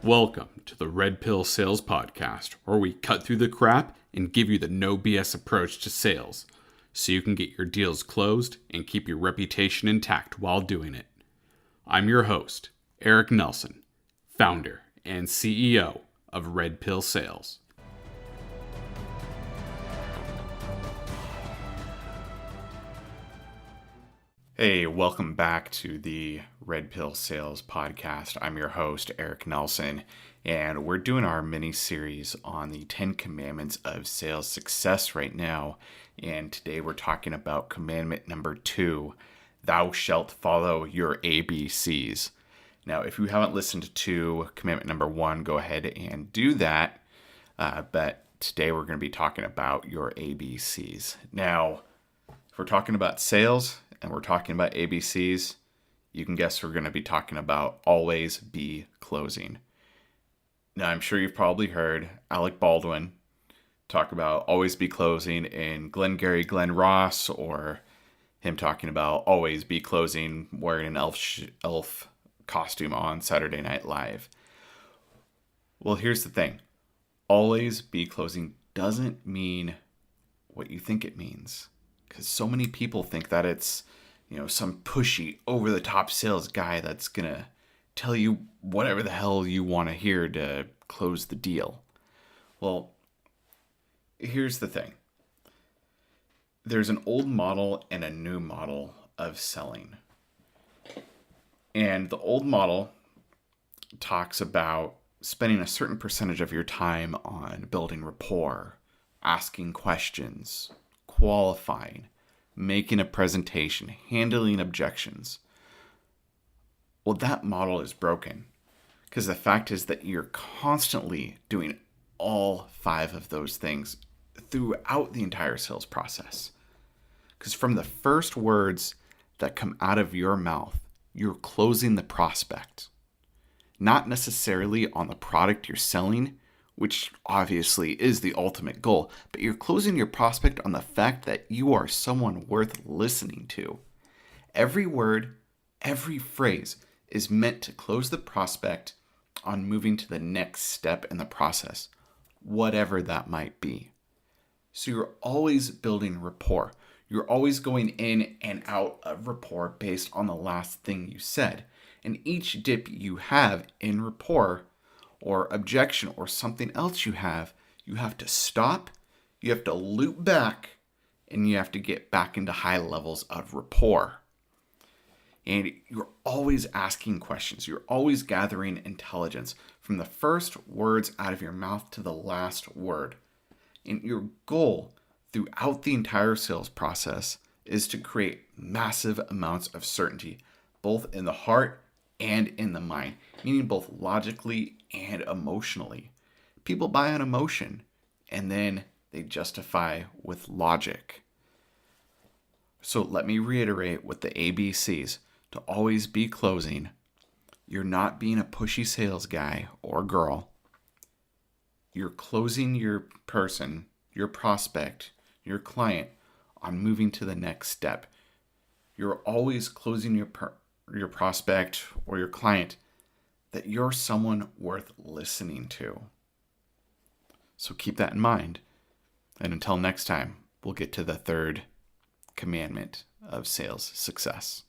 Welcome to the Red Pill Sales Podcast, where we cut through the crap and give you the no BS approach to sales, so you can get your deals closed and keep your reputation intact while doing it. I'm your host, Eric Nelson, founder and CEO of Red Pill Sales. Hey, welcome back to the Red Pill Sales Podcast. I'm your host, Eric Nelson, and we're doing our mini-series on the 10 Commandments of Sales Success right now. And today we're talking about Commandment number 2, Thou shalt follow your ABCs. Now, if you haven't listened to Commandment number 1, go ahead and do that. But today we're going to be talking about your ABCs. Now, if we're talking about sales and we're talking about ABCs, you can guess we're going to be talking about always be closing. Now, I'm sure you've probably heard Alec Baldwin talk about always be closing in Glengarry Glen Ross, or him talking about always be closing wearing an elf costume on Saturday Night Live. Well, here's the thing. Always be closing doesn't mean what you think it means. Because so many people think that it's, some pushy, over-the-top sales guy that's going to tell you whatever the hell you want to hear to close the deal. Well, here's the thing. There's an old model and a new model of selling. And the old model talks about spending a certain percentage of your time on building rapport, asking questions, qualifying, making a presentation, handling objections. Well, that model is broken because the fact is that you're constantly doing all 5 of those things throughout the entire sales process. Because from the first words that come out of your mouth, you're closing the prospect. Not necessarily on the product you're selling, which obviously is the ultimate goal, but you're closing your prospect on the fact that you are someone worth listening to. Every word, every phrase is meant to close the prospect on moving to the next step in the process, whatever that might be. So you're always building rapport. You're always going in and out of rapport based on the last thing you said. And each dip you have in rapport or objection or something else you have to stop, you have to loop back, and you have to get back into high levels of rapport. And you're always asking questions. You're always gathering intelligence from the first words out of your mouth to the last word. And your goal throughout the entire sales process is to create massive amounts of certainty, both in the heart and in the mind, meaning both logically and emotionally. People buy on emotion, and then they justify with logic. So let me reiterate with the ABCs to always be closing. You're not being a pushy sales guy or girl. You're closing your person, your prospect, your client on moving to the next step. You're always closing your prospect or your client that you're someone worth listening to. So keep that in mind. And until next time, we'll get to the 3rd commandment of sales success.